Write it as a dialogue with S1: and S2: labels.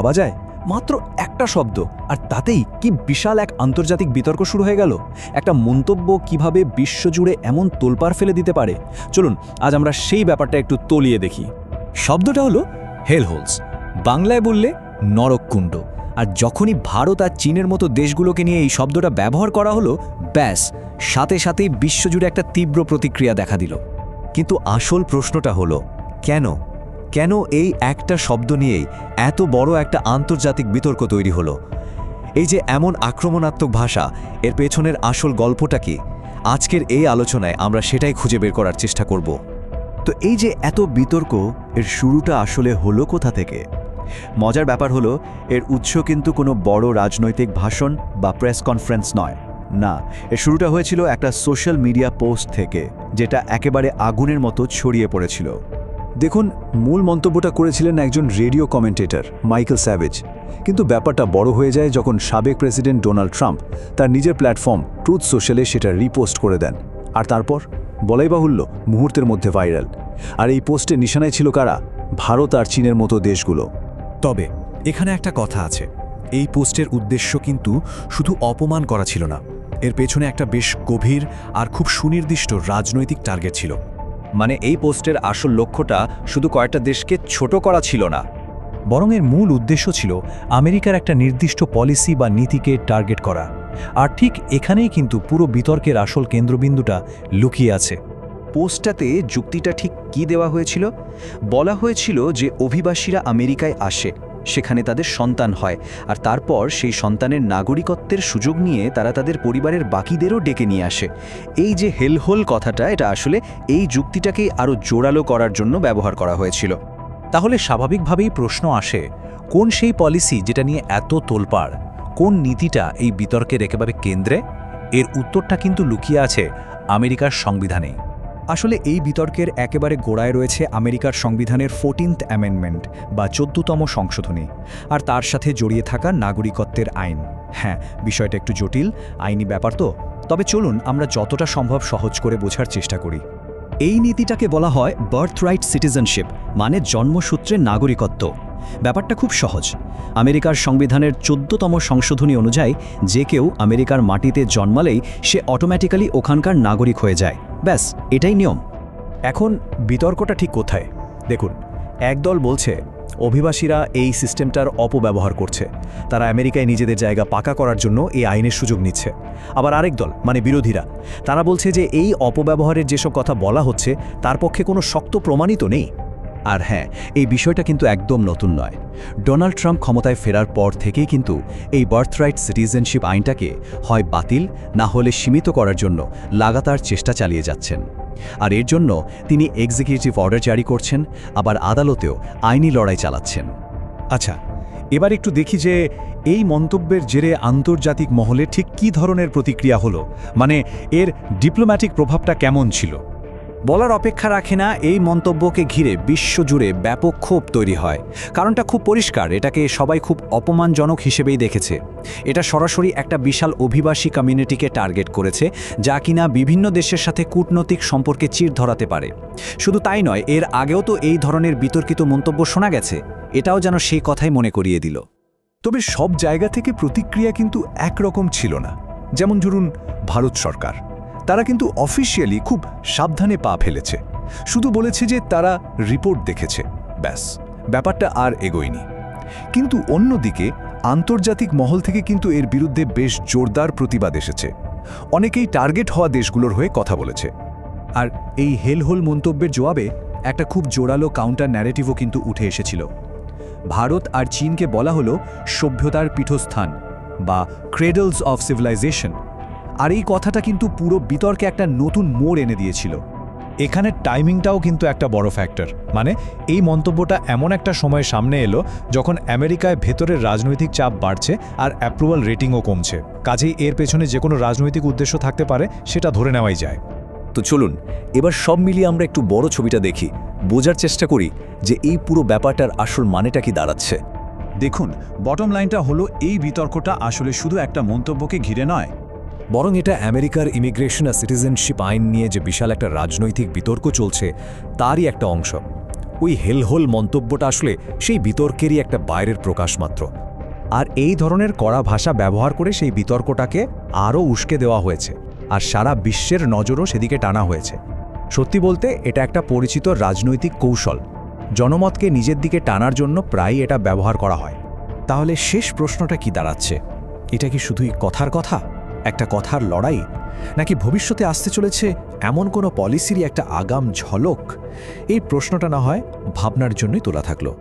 S1: ভাবা যায়? মাত্র একটা শব্দ, আর তাতেই কি বিশাল এক আন্তর্জাতিক বিতর্ক শুরু হয়ে গেল। একটা মন্তব্য কিভাবে বিশ্বজুড়ে এমন তোলপাড় ফেলে দিতে পারে, চলুন আজ আমরা সেই ব্যাপারটা একটু তলিয়ে দেখি। শব্দটা হলো হেলহোলস, বাংলায় বললে নরককুণ্ড। আর যখনই ভারত আর চীনের মতো দেশগুলোকে নিয়ে এই শব্দটা ব্যবহার করা হলো, ব্যাস সাথে সাথেই বিশ্বজুড়ে একটা তীব্র প্রতিক্রিয়া দেখা দিল। কিন্তু আসল প্রশ্নটা হলো কেন এই একটা শব্দ নিয়েই এত বড় একটা আন্তর্জাতিক বিতর্ক তৈরি হলো? এই যে এমন আক্রমণাত্মক ভাষা, এর পেছনের আসল গল্পটা কি? আজকের এই আলোচনায় আমরা সেটাই খুঁজে বের করার চেষ্টা করব। তো এই যে এত বিতর্ক, এর শুরুটা আসলে হলো কোথা থেকে? মজার ব্যাপার হলো, এর উৎস কিন্তু কোনো বড় রাজনৈতিক ভাষণ বা প্রেস কনফারেন্স নয়। না, এর শুরুটা হয়েছিল একটা সোশ্যাল মিডিয়া পোস্ট থেকে, যেটা একেবারে আগুনের মতো ছড়িয়ে পড়েছিল। দেখুন, মূল মন্তব্যটা করেছিলেন একজন রেডিও কমেন্টেটর মাইকেল স্যাভেজ। কিন্তু ব্যাপারটা বড় হয়ে যায় যখন সাবেক প্রেসিডেন্ট ডোনাল্ড ট্রাম্প তার নিজের প্ল্যাটফর্ম ট্রুথ সোশ্যালে সেটা রিপোস্ট করে দেন। আর তারপর বলাই বাহুল্য, মুহূর্তের মধ্যে ভাইরাল। আর এই পোস্টে নিশানায় ছিল কারা? ভারত আর চীনের মতো দেশগুলো। তবে এখানে একটা কথা আছে, এই পোস্টের উদ্দেশ্য কিন্তু শুধু অপমান করা ছিল না, এর পেছনে একটা বেশ গভীর আর খুব সুনির্দিষ্ট রাজনৈতিক টার্গেট ছিল। মানে এই পোস্টের আসল লক্ষ্যটা শুধু কয়েকটা দেশকে ছোট করা ছিল না, বরং এর মূল উদ্দেশ্য ছিল আমেরিকার একটা নির্দিষ্ট পলিসি বা নীতিকে টার্গেট করা। আর ঠিক এখানেই কিন্তু পুরো বিতর্কের আসল কেন্দ্রবিন্দুটা লুকিয়ে আছে।
S2: পোস্টটাতে যুক্তিটা ঠিক কী দেওয়া হয়েছিল? বলা হয়েছিল যে অভিবাসীরা আমেরিকায় আসে, সেখানে তাদের সন্তান হয়, আর তারপর সেই সন্তানের নাগরিকত্বের সুযোগ নিয়ে তারা তাদের পরিবারের বাকিদেরও ডেকে নিয়ে আসে। এই যে হেলহোল কথাটা, এটা আসলে এই যুক্তিটাকেই আরও জোরালো করার জন্য ব্যবহার করা হয়েছিল।
S1: তাহলে স্বাভাবিকভাবেই প্রশ্ন আসে, কোন সেই পলিসি যেটা নিয়ে এত তোলপাড়? কোন নীতিটা এই বিতর্কের একেবারে কেন্দ্রে? এর উত্তরটা কিন্তু লুকিয়ে আছে আমেরিকার সংবিধানেই। আসলে এই বিতর্কের একেবারে গোড়ায় রয়েছে আমেরিকার সংবিধানের 14th অ্যামেন্ডমেন্ট বা 14তম সংশোধনী, আর তার সাথে জড়িয়ে থাকা নাগরিকত্বের আইন। হ্যাঁ, বিষয়টা একটু জটিল আইনি ব্যাপার তো, তবে চলুন আমরা যতটা সম্ভব সহজ করে বোঝার চেষ্টা করি। এই নীতিটাকে বলা হয় বার্থরাইট সিটিজেনশিপ, মানে জন্মসূত্রে নাগরিকত্ব। ব্যাপারটা খুব সহজ। আমেরিকার সংবিধানের 14তম সংশোধনী অনুযায়ী যে কেউ আমেরিকার মাটিতে জন্মালেই সে অটোমেটিক্যালি ওখানকার নাগরিক হয়ে যায়। ব্যাস, এটাই নিয়ম। এখন বিতর্কটা ঠিক কোথায়? দেখুন, একদল বলছে অভিবাসীরা এই সিস্টেমটার অপব্যবহার করছে, তারা আমেরিকায় নিজেদের জায়গা পাকা করার জন্য এই আইনের সুযোগ নিচ্ছে। আবার আরেক দল, মানে বিরোধীরা, তারা বলছে যে এই অপব্যবহারের যেসব কথা বলা হচ্ছে তার পক্ষে কোনো শক্ত প্রমাণিত নেই। আর হ্যাঁ, এই বিষয়টা কিন্তু একদম নতুন নয়। ডোনাল্ড ট্রাম্প ক্ষমতায় ফেরার পর থেকেই কিন্তু এই বার্থরাইট সিটিজেনশিপ আইনটাকে হয় বাতিল না হলে সীমিত করার জন্য লাগাতার চেষ্টা চালিয়ে যাচ্ছেন। আর এর জন্য তিনি এক্সিকিউটিভ অর্ডার জারি করছেন, আবার আদালতেও আইনি লড়াই চালাচ্ছেন। আচ্ছা, এবার একটু দেখি যে এই মন্তব্যের জেরে আন্তর্জাতিক মহলে ঠিক কী ধরনের প্রতিক্রিয়া হলো, মানে এর ডিপ্লোম্যাটিক প্রভাবটা কেমন ছিল। বলার অপেক্ষা রাখে না, এই মন্তব্যকে ঘিরে বিশ্বজুড়ে ব্যাপক ক্ষোভ তৈরি হয়। কারণটা খুব পরিষ্কার, এটাকে সবাই খুব অপমানজনক হিসেবেই দেখেছে। এটা সরাসরি একটা বিশাল অভিবাসী কমিউনিটিকে টার্গেট করেছে, যা কিনা বিভিন্ন দেশের সাথে কূটনৈতিক সম্পর্কে চির ধরাতে পারে। শুধু তাই নয়, এর আগেও তো এই ধরনের বিতর্কিত মন্তব্য শোনা গেছে, এটাও যেন সেই কথাই মনে করিয়ে দিল। তবে সব জায়গা থেকে প্রতিক্রিয়া কিন্তু একরকম ছিল না। যেমন ধরুন ভারত সরকার, তারা কিন্তু অফিসিয়ালি খুব সাবধানে পা ফেলেছে, শুধু বলেছে যে তারা রিপোর্ট দেখেছে, ব্যাস, ব্যাপারটা আর এগোয়নি। কিন্তু অন্যদিকে আন্তর্জাতিক মহল থেকে কিন্তু এর বিরুদ্ধে বেশ জোরদার প্রতিবাদ এসেছে। অনেকেই টার্গেট হওয়া দেশগুলোর হয়ে কথা বলেছে। আর এই হেলহোল মন্তব্যের জবাবে একটা খুব জোরালো কাউন্টার ন্যারেটিভও কিন্তু উঠে এসেছিল। ভারত আর চীনকে বলা হলো সভ্যতার পীঠস্থান বা ক্রেডলস অফ সিভিলাইজেশন। আর এই কথাটা কিন্তু পুরো বিতর্কে একটা নতুন মোড় এনে দিয়েছিল। এখানে টাইমিংটাও কিন্তু একটা বড় ফ্যাক্টর। মানে এই মন্তব্যটা এমন একটা সময় সামনে এলো যখন আমেরিকায় ভেতরের রাজনৈতিক চাপ বাড়ছে আর অ্যাপ্রুভাল রেটিংও কমছে। কাজেই এর পেছনে যে কোনো রাজনৈতিক উদ্দেশ্য থাকতে পারে, সেটা ধরে নেওয়াই যায়। তো চলুন এবার সব মিলিয়ে আমরা একটু বড় ছবিটা দেখি, বোঝার চেষ্টা করি যে এই পুরো ব্যাপারটার আসল মানেটা কি দাঁড়াচ্ছে।
S3: দেখুন, বটম লাইনটা হলো, এই বিতর্কটা আসলে শুধু একটা মন্তব্যকে ঘিরে নয়,
S1: বরং এটা আমেরিকার ইমিগ্রেশন আর সিটিজেনশিপ আইন নিয়ে যে বিশাল একটা রাজনৈতিক বিতর্ক চলছে তারই একটা অংশ।
S4: ওই হেলহোল মন্তব্যটা আসলে সেই বিতর্কেরই একটা বাইরের প্রকাশ মাত্র। আর এই ধরনের কড়া ভাষা ব্যবহার করে সেই বিতর্কটাকে আরও উস্কে দেওয়া হয়েছে, আর সারা বিশ্বের নজরও সেদিকে টানা হয়েছে। সত্যি বলতে এটা একটা পরিচিত রাজনৈতিক কৌশল। জনমতকে নিজের দিকে টানার জন্য প্রায়ই এটা ব্যবহার করা হয়। তাহলে শেষ প্রশ্নটা কি দাঁড়াচ্ছে? এটা কি শুধুই কথার কথা, একটা কথার লড়াই, নাকি ভবিষ্যতে আসতে চলেছে এমন কোনো পলিসিরই একটা আগাম ঝলক? এই প্রশ্নটা না হয় ভাবনার জন্যই তোলা থাকলো।